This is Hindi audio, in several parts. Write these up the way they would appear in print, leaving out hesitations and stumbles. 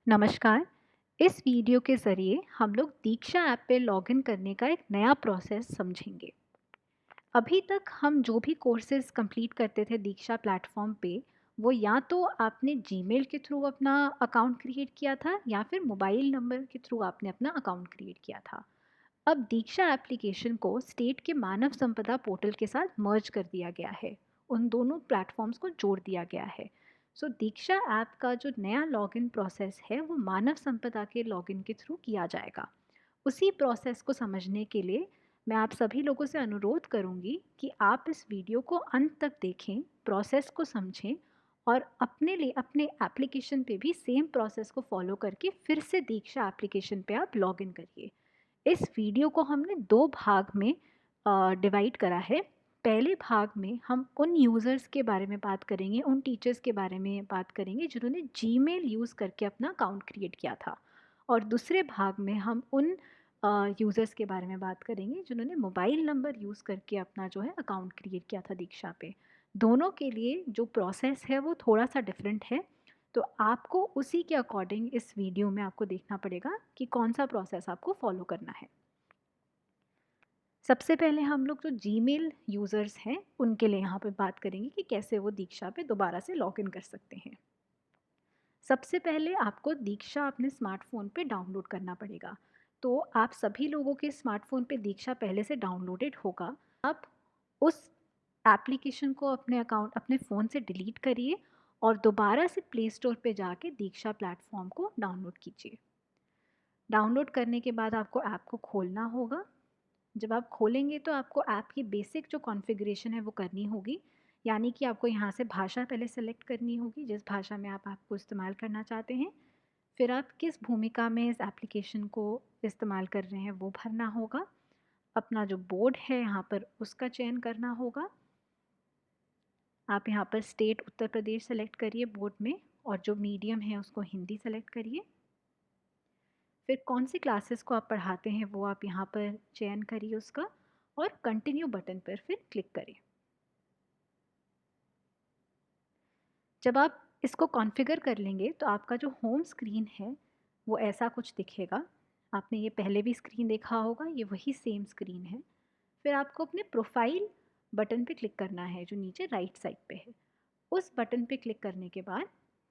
नमस्कार। इस वीडियो के ज़रिए हम लोग दीक्षा ऐप पे लॉगिन करने का एक नया प्रोसेस समझेंगे। अभी तक हम जो भी कोर्सेज कंप्लीट करते थे दीक्षा प्लेटफॉर्म पे, वो या तो आपने जीमेल के थ्रू अपना अकाउंट क्रिएट किया था या फिर मोबाइल नंबर के थ्रू आपने अपना अकाउंट क्रिएट किया था। अब दीक्षा एप्लीकेशन को स्टेट के मानव संपदा पोर्टल के साथ मर्ज कर दिया गया है। उन दोनों प्लेटफॉर्म्स को जोड़ दिया गया है। सो दीक्षा ऐप का जो नया लॉगिन प्रोसेस है वो मानव संपदा के लॉगिन के थ्रू किया जाएगा। उसी प्रोसेस को समझने के लिए मैं आप सभी लोगों से अनुरोध करूंगी कि आप इस वीडियो को अंत तक देखें, प्रोसेस को समझें और अपने लिए अपने एप्लीकेशन पे भी सेम प्रोसेस को फॉलो करके फिर से दीक्षा एप्लीकेशन पे आप लॉगिन करिए। इस वीडियो को हमने दो भाग में डिवाइड करा है। पहले भाग में हम उन यूज़र्स के बारे में बात करेंगे, उन टीचर्स के बारे में बात करेंगे जिन्होंने जीमेल यूज़ करके अपना अकाउंट क्रिएट किया था। और दूसरे भाग में हम उन यूज़र्स के बारे में बात करेंगे जिन्होंने मोबाइल नंबर यूज़ करके अपना जो है अकाउंट क्रिएट किया था दीक्षा पे। दोनों के लिए जो प्रोसेस है वो थोड़ा सा डिफरेंट है। तो आपको उसी के अकॉर्डिंग इस वीडियो में आपको देखना पड़ेगा कि कौन सा प्रोसेस आपको फॉलो करना है। सबसे पहले हम लोग जो जीमेल यूज़र्स हैं उनके लिए यहाँ पे बात करेंगे कि कैसे वो दीक्षा पे दोबारा से लॉगिन कर सकते हैं। सबसे पहले आपको दीक्षा अपने स्मार्टफ़ोन पे डाउनलोड करना पड़ेगा। तो आप सभी लोगों के स्मार्टफ़ोन पे दीक्षा पहले से डाउनलोडेड होगा। आप उस एप्लीकेशन को अपने फ़ोन से डिलीट करिए और दोबारा से प्ले स्टोर पे जाके दीक्षा प्लेटफ़ॉर्म को डाउनलोड कीजिए। डाउनलोड करने के बाद आपको ऐप को खोलना होगा। जब आप खोलेंगे तो आपको ऐप की बेसिक जो कॉन्फ़िगरेशन है वो करनी होगी। यानी कि आपको यहाँ से भाषा पहले सेलेक्ट करनी होगी, जिस भाषा में आप ऐप को इस्तेमाल करना चाहते हैं। फिर आप किस भूमिका में इस एप्लीकेशन को इस्तेमाल कर रहे हैं वो भरना होगा। अपना जो बोर्ड है यहाँ पर उसका चयन करना होगा। आप यहाँ पर स्टेट उत्तर प्रदेश सेलेक्ट करिए बोर्ड में, और जो मीडियम है उसको हिंदी सेलेक्ट करिए। फिर कौन सी क्लासेस को आप पढ़ाते हैं वो आप यहाँ पर चयन करिए उसका, और कंटिन्यू बटन पर फिर क्लिक करें। जब आप इसको कॉन्फ़िगर कर लेंगे तो आपका जो होम स्क्रीन है वो ऐसा कुछ दिखेगा। आपने ये पहले भी स्क्रीन देखा होगा, ये वही सेम स्क्रीन है। फिर आपको अपने प्रोफाइल बटन पे क्लिक करना है जो नीचे राइट साइड पे है। उस बटन पे क्लिक करने के बाद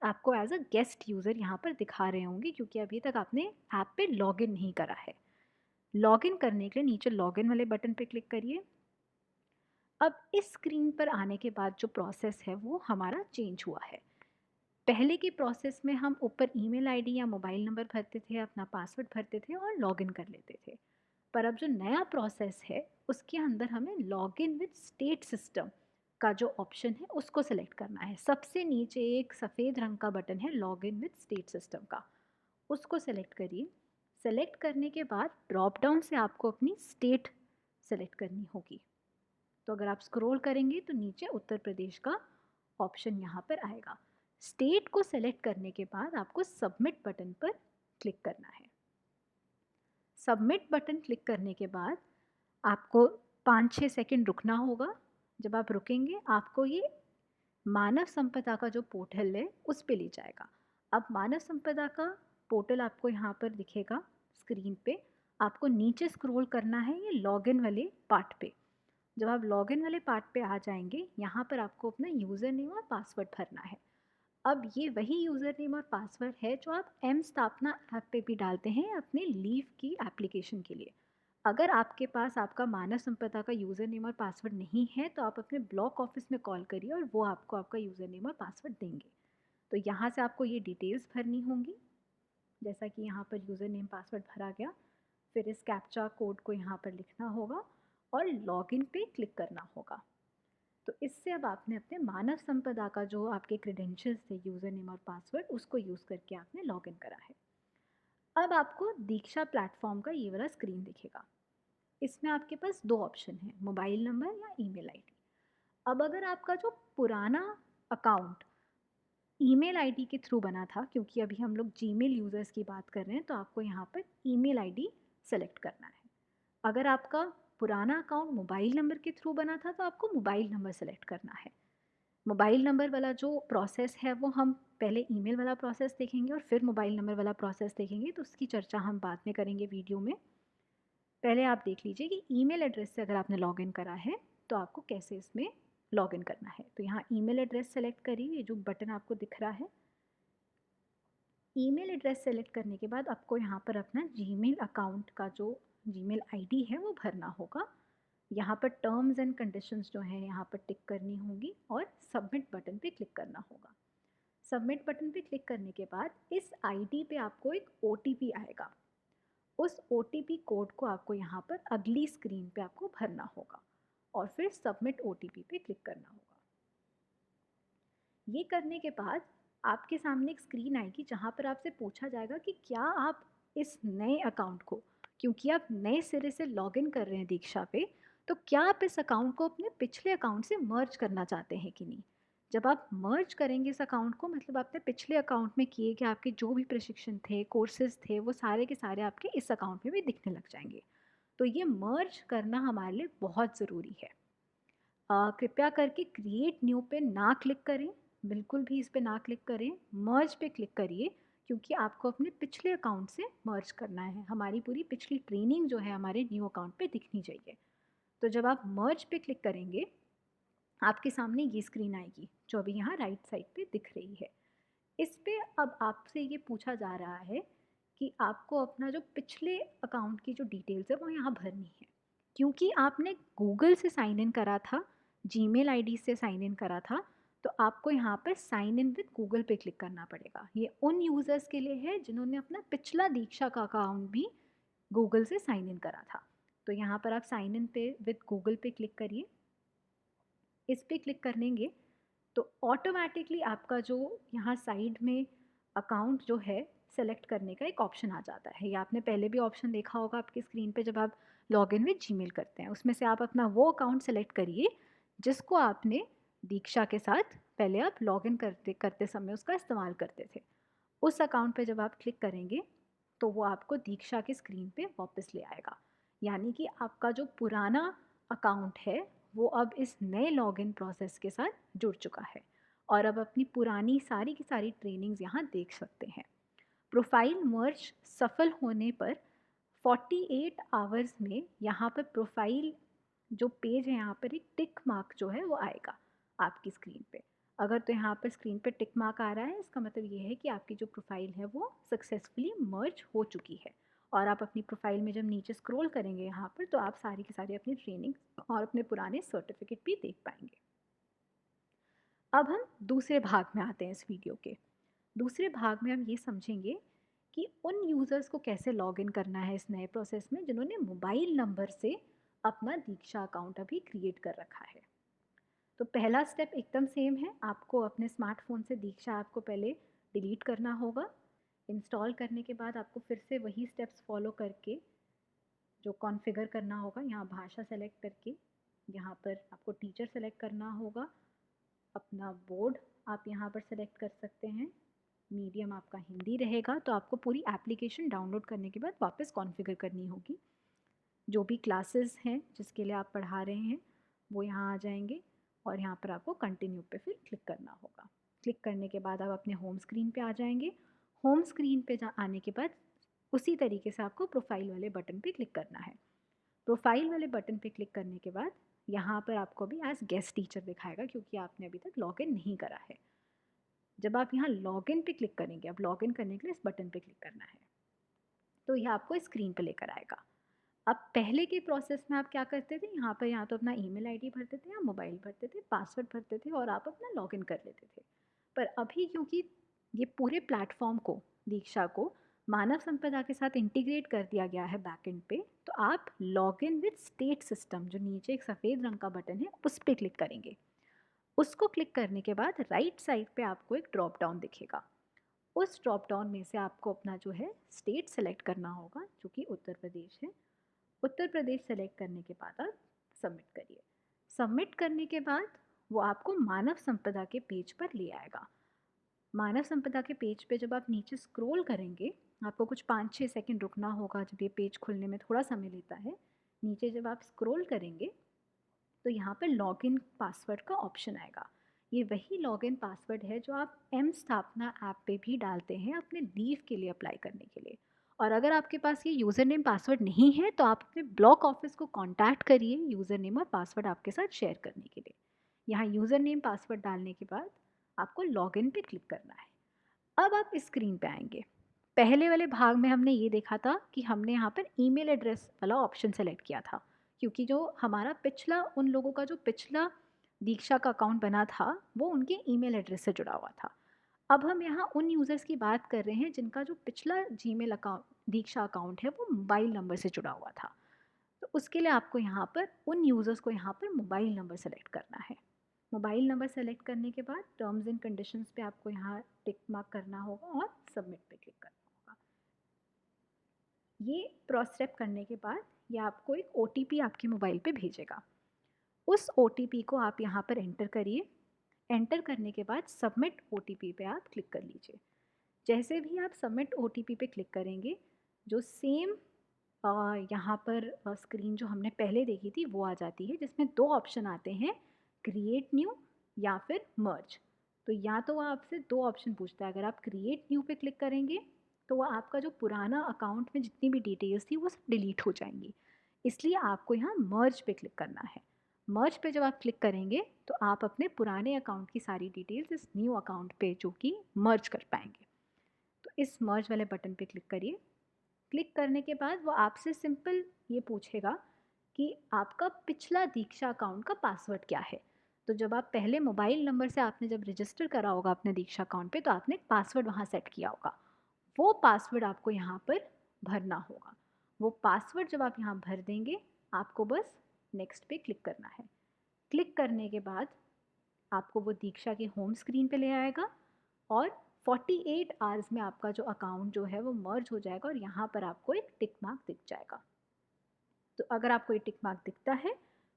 आपको एज अ गेस्ट यूज़र यहाँ पर दिखा रहे होंगे, क्योंकि अभी तक आपने ऐप पे लॉगिन नहीं करा है। लॉगिन करने के लिए नीचे लॉगिन वाले बटन पे क्लिक करिए। अब इस स्क्रीन पर आने के बाद जो प्रोसेस है वो हमारा चेंज हुआ है। पहले की प्रोसेस में हम ऊपर ईमेल आईडी या मोबाइल नंबर भरते थे, अपना पासवर्ड भरते थे और लॉगिन कर लेते थे। पर अब जो नया प्रोसेस है उसके अंदर हमें लॉगिन विद स्टेट सिस्टम का जो ऑप्शन है उसको सेलेक्ट करना है। सबसे नीचे एक सफ़ेद रंग का बटन है लॉगिन विद स्टेट सिस्टम का, उसको सेलेक्ट करिए। सेलेक्ट करने के बाद ड्रॉप डाउन से आपको अपनी स्टेट सेलेक्ट करनी होगी। तो अगर आप स्क्रॉल करेंगे तो नीचे उत्तर प्रदेश का ऑप्शन यहाँ पर आएगा। स्टेट को सेलेक्ट करने के बाद आपको सबमिट बटन पर क्लिक करना है। सबमिट बटन क्लिक करने के बाद आपको 5-6 सेकंड रुकना होगा। जब आप रुकेंगे आपको ये मानव संपदा का जो पोर्टल है उस पे ले जाएगा। अब मानव संपदा का पोर्टल आपको यहाँ पर दिखेगा स्क्रीन पे। आपको नीचे स्क्रॉल करना है ये लॉगिन वाले पार्ट पे। जब आप लॉगिन वाले पार्ट पे आ जाएंगे यहाँ पर आपको अपना यूज़र नेम और पासवर्ड भरना है। अब ये वही यूज़र नेम और पासवर्ड है जो आप एम स्थापना ऐप पे भी डालते हैं अपने लीव की एप्लीकेशन के लिए। अगर आपके पास आपका मानव संपदा का यूज़र नेम और पासवर्ड नहीं है तो आप अपने ब्लॉक ऑफिस में कॉल करिए और वो आपको आपका यूज़र नेम और पासवर्ड देंगे। तो यहाँ से आपको ये डिटेल्स भरनी होंगी, जैसा कि यहाँ पर यूज़र नेम पासवर्ड भरा गया। फिर इस कैप्चा कोड को यहाँ पर लिखना होगा और लॉगिन पे क्लिक करना होगा। तो इससे अब आपने अपने मानव संपदा का जो आपके क्रेडेंशियल्स थे यूज़र नेम और पासवर्ड उसको यूज़ करके आपने लॉगिन करा है। अब आपको दीक्षा प्लेटफॉर्म का ये वाला स्क्रीन दिखेगा। इसमें आपके पास दो ऑप्शन हैं, मोबाइल नंबर या ईमेल आईडी। अब अगर आपका जो पुराना अकाउंट ईमेल आईडी के थ्रू बना था, क्योंकि अभी हम लोग जीमेल यूज़र्स की बात कर रहे हैं, तो आपको यहाँ पर ईमेल आईडी सेलेक्ट करना है। अगर आपका पुराना अकाउंट मोबाइल नंबर के थ्रू बना था तो आपको मोबाइल नंबर सेलेक्ट करना है। मोबाइल नंबर वाला जो प्रोसेस है वो हम पहले ईमेल वाला प्रोसेस देखेंगे और फिर मोबाइल नंबर वाला प्रोसेस देखेंगे, तो उसकी चर्चा हम बाद में करेंगे वीडियो में। पहले आप देख लीजिए कि ईमेल एड्रेस से अगर आपने लॉगिन करा है तो आपको कैसे इसमें लॉगिन करना है। तो यहाँ ईमेल एड्रेस सेलेक्ट करिए, ये जो बटन आपको दिख रहा है। ईमेल एड्रेस सेलेक्ट करने के बाद आपको यहाँ पर अपना जीमेल अकाउंट का जो जीमेल आईडी है वो भरना होगा। यहाँ पर टर्म्स एंड कंडीशंस जो हैं यहाँ पर टिक करनी होगी और सबमिट बटन पे क्लिक करना होगा। सबमिट बटन पे क्लिक करने के बाद इस आईडी पे आपको एक ओटीपी आएगा। उस ओटीपी कोड को आपको यहाँ पर अगली स्क्रीन पे आपको भरना होगा और फिर सबमिट ओटीपी पे क्लिक करना होगा। ये करने के बाद आपके सामने एक स्क्रीन आएगी जहाँ पर आपसे पूछा जाएगा कि क्या आप इस नए अकाउंट को, क्योंकि आप नए सिरे से लॉगिन कर रहे हैं दीक्षा पे, तो क्या आप इस अकाउंट को अपने पिछले अकाउंट से मर्ज करना चाहते हैं कि नहीं। जब आप मर्ज करेंगे इस अकाउंट को, मतलब आपने पिछले अकाउंट में किए कि आपके जो भी प्रशिक्षण थे, कोर्सेज थे, वो सारे के सारे आपके इस अकाउंट में भी दिखने लग जाएंगे। तो ये मर्ज करना हमारे लिए बहुत ज़रूरी है। कृपया करके क्रिएट न्यू पे ना क्लिक करें, बिल्कुल भी इस पे ना क्लिक करें, मर्ज पे क्लिक करिए, क्योंकि आपको अपने पिछले अकाउंट से मर्ज करना है। हमारी पूरी पिछली ट्रेनिंग जो है हमारे न्यू अकाउंट पे दिखनी चाहिए। तो जब आप मर्ज पे क्लिक करेंगे आपके सामने ये स्क्रीन आएगी जो अभी यहाँ राइट साइड पे दिख रही है। इस पे अब आपसे ये पूछा जा रहा है कि आपको अपना जो पिछले अकाउंट की जो डिटेल्स है वो यहाँ भरनी है। क्योंकि आपने गूगल से साइन इन करा था, जीमेल आईडी से साइन इन करा था, तो आपको यहाँ पर साइन इन विद गूगल पे क्लिक करना पड़ेगा। ये उन यूज़र्स के लिए है जिन्होंने अपना पिछला दीक्षा का अकाउंट भी गूगल से साइन इन करा था। तो यहाँ पर आप साइन इन पे विद गूगल पे क्लिक करिए। इस पे क्लिक करेंगे तो ऑटोमेटिकली आपका जो यहाँ साइड में अकाउंट जो है सेलेक्ट करने का एक ऑप्शन आ जाता है। ये आपने पहले भी ऑप्शन देखा होगा आपकी स्क्रीन पे जब आप लॉगिन विद जीमेल करते हैं, उसमें से आप अपना वो अकाउंट सेलेक्ट करिए जिसको आपने दीक्षा के साथ पहले आप लॉगिन करते करते समय उसका इस्तेमाल करते थे। उस अकाउंट पे जब आप क्लिक करेंगे तो वो आपको दीक्षा की स्क्रीन पे वापस ले आएगा। यानी कि आपका जो पुराना अकाउंट है वो अब इस नए लॉगिन प्रोसेस के साथ जुड़ चुका है और अब अपनी पुरानी सारी की सारी ट्रेनिंग्स यहाँ देख सकते हैं। प्रोफाइल मर्ज सफल होने पर 48 आवर्स में यहाँ पर प्रोफाइल जो पेज है यहाँ पर एक टिक मार्क जो है वो आएगा आपकी स्क्रीन पे। अगर तो यहाँ पर स्क्रीन पे टिक मार्क आ रहा है इसका मतलब ये है कि आपकी जो प्रोफाइल है वो सक्सेसफुली मर्ज हो चुकी है। और आप अपनी प्रोफाइल में जब नीचे स्क्रॉल करेंगे यहाँ पर तो आप सारी की सारी अपनी ट्रेनिंग और अपने पुराने सर्टिफिकेट भी देख पाएंगे। अब हम दूसरे भाग में आते हैं इस वीडियो के। दूसरे भाग में हम ये समझेंगे कि उन यूज़र्स को कैसे लॉगिन करना है इस नए प्रोसेस में जिन्होंने मोबाइल नंबर से अपना दीक्षा अकाउंट अभी क्रिएट कर रखा है। तो पहला स्टेप एकदम सेम है, आपको अपने स्मार्टफोन से दीक्षा ऐप को पहले डिलीट करना होगा। इंस्टॉल करने के बाद आपको फिर से वही स्टेप्स फॉलो करके जो कॉन्फ़िगर करना होगा, यहाँ भाषा सेलेक्ट करके यहाँ पर आपको टीचर सेलेक्ट करना होगा। अपना बोर्ड आप यहाँ पर सेलेक्ट कर सकते हैं। मीडियम आपका हिंदी रहेगा। तो आपको पूरी एप्लीकेशन डाउनलोड करने के बाद वापस कॉन्फ़िगर करनी होगी। जो भी क्लासेस हैं जिसके लिए आप पढ़ा रहे हैं वो यहाँ आ जाएंगे और यहाँ पर आपको कंटिन्यू पे फिर क्लिक करना होगा। क्लिक करने के बाद आप अपने होम स्क्रीन पे आ जाएंगे। होम स्क्रीन पे आने के बाद उसी तरीके से आपको प्रोफाइल वाले बटन पे क्लिक करना है। प्रोफाइल वाले बटन पे क्लिक करने के बाद यहाँ पर आपको भी एज गेस्ट टीचर दिखाएगा क्योंकि आपने अभी तक लॉगिन नहीं करा है। जब आप यहाँ लॉगिन पे क्लिक करेंगे, अब लॉगिन करने के लिए इस बटन पे क्लिक करना है तो यह आपको स्क्रीन पे लेकर आएगा। अब पहले के प्रोसेस में आप क्या करते थे, यहाँ पर या तो अपना ईमेल आईडी भरते थे या मोबाइल भरते थे, पासवर्ड भरते थे और आप अपना लॉगिन कर लेते थे। पर अभी क्योंकि ये पूरे प्लेटफॉर्म को, दीक्षा को मानव संपदा के साथ इंटीग्रेट कर दिया गया है बैकएंड पे, तो आप लॉगिन विद स्टेट सिस्टम जो नीचे एक सफ़ेद रंग का बटन है उस पर क्लिक करेंगे। उसको क्लिक करने के बाद राइट साइड पे आपको एक ड्रॉप डाउन दिखेगा। उस ड्रॉप डाउन में से आपको अपना जो है स्टेट सेलेक्ट करना होगा जो कि उत्तर प्रदेश है। उत्तर प्रदेश सेलेक्ट करने के बाद आप सबमिट करिए। सबमिट करने के बाद वो आपको मानव संपदा के पेज पर ले आएगा। मानव संपदा के पेज पे जब आप नीचे स्क्रॉल करेंगे आपको कुछ 5-6 सेकंड रुकना होगा, जब ये पेज खुलने में थोड़ा समय लेता है। नीचे जब आप स्क्रॉल करेंगे तो यहाँ पर लॉगिन पासवर्ड का ऑप्शन आएगा। ये वही लॉगिन पासवर्ड है जो आप एम स्थापना ऐप पे भी डालते हैं अपने लीव के लिए अप्लाई करने के लिए। और अगर आपके पास ये यूज़र नेम पासवर्ड नहीं है तो आप अपने ब्लॉक ऑफिस को कांटेक्ट करिए यूज़र नेम और पासवर्ड आपके साथ शेयर करने के लिए। यहाँ यूज़र नेम पासवर्ड डालने के बाद आपको लॉगिन पे क्लिक करना है। अब आप इस स्क्रीन पे आएंगे। पहले वाले भाग में हमने ये देखा था कि हमने यहाँ पर ईमेल एड्रेस वाला ऑप्शन सेलेक्ट किया था, क्योंकि जो हमारा पिछला उन लोगों का जो पिछला दीक्षा का अकाउंट बना था वो उनके ईमेल एड्रेस से जुड़ा हुआ था। अब हम यहाँ उन यूज़र्स की बात कर रहे हैं जिनका जो पिछला जीमेल अकाउंट दीक्षा अकाउंट है वो मोबाइल नंबर से जुड़ा हुआ था। तो उसके लिए आपको यहाँ पर उन यूज़र्स को यहाँ पर मोबाइल नंबर सेलेक्ट करना है। मोबाइल नंबर सेलेक्ट करने के बाद टर्म्स एंड कंडीशंस पे आपको यहाँ टिक मार्क करना होगा और सबमिट पे क्लिक करना होगा। ये प्रोसेस करने के बाद ये आपको एक OTP आपके मोबाइल पे भेजेगा। उस OTP को आप यहाँ पर एंटर करिए। एंटर करने के बाद सबमिट OTP पे आप क्लिक कर लीजिए। जैसे भी आप सबमिट OTP पे क्लिक करेंगे, जो सेम यहाँ पर स्क्रीन जो हमने पहले देखी थी वो आ जाती है, जिसमें दो ऑप्शन आते हैं, क्रिएट न्यू या फिर मर्ज। तो या तो वह आपसे दो ऑप्शन पूछता है। अगर आप क्रिएट न्यू पे क्लिक करेंगे तो वह आपका जो पुराना अकाउंट में जितनी भी डिटेल्स थी वो सब डिलीट हो जाएंगी, इसलिए आपको यहाँ मर्ज पे क्लिक करना है। मर्ज पे जब आप क्लिक करेंगे तो आप अपने पुराने अकाउंट की सारी डिटेल्स इस न्यू अकाउंट पे जो कि मर्ज कर पाएंगे। तो इस मर्ज वाले बटन पे क्लिक करिए। क्लिक करने के बाद वो आपसे सिंपल ये पूछेगा कि आपका पिछला दीक्षा अकाउंट का पासवर्ड क्या है। तो जब आप पहले मोबाइल नंबर से आपने जब रजिस्टर करा होगा अपने दीक्षा अकाउंट पे तो आपने एक पासवर्ड वहाँ सेट किया होगा, वो पासवर्ड आपको यहाँ पर भरना होगा। वो पासवर्ड जब आप यहाँ भर देंगे आपको बस नेक्स्ट पे क्लिक करना है। क्लिक करने के बाद आपको वो दीक्षा के होम स्क्रीन पे ले आएगा और 48 आवर्स में आपका जो अकाउंट जो है वो मर्ज हो जाएगा और यहाँ पर आपको एक टिक मार्क दिख जाएगा। तो अगर आपको ये टिक मार्क दिखता है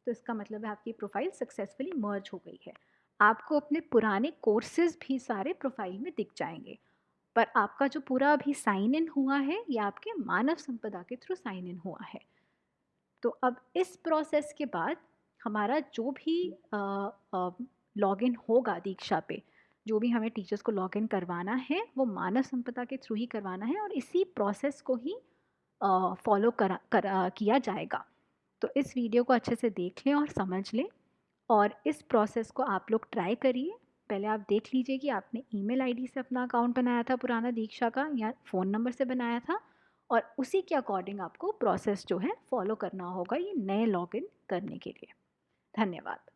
तो इसका मतलब है आपकी प्रोफाइल सक्सेसफुली मर्ज हो गई है। आपको अपने पुराने कोर्सेज भी सारे प्रोफाइल में दिख जाएंगे, पर आपका जो पूरा अभी साइन इन हुआ है ये आपके मानव संपदा के थ्रू साइन इन हुआ है। तो अब इस प्रोसेस के बाद हमारा जो भी लॉगिन होगा दीक्षा पे, जो भी हमें टीचर्स को लॉगिन करवाना है वो मानव संपदा के थ्रू ही करवाना है और इसी प्रोसेस को ही फॉलो किया जाएगा। तो इस वीडियो को अच्छे से देख लें और समझ लें और इस प्रोसेस को आप लोग ट्राई करिए। पहले आप देख लीजिए कि आपने ईमेल आईडी से अपना अकाउंट बनाया था पुराना दीक्षा का या फ़ोन नंबर से बनाया था, और उसी के अकॉर्डिंग आपको प्रोसेस जो है फॉलो करना होगा ये नए लॉगिन करने के लिए। धन्यवाद।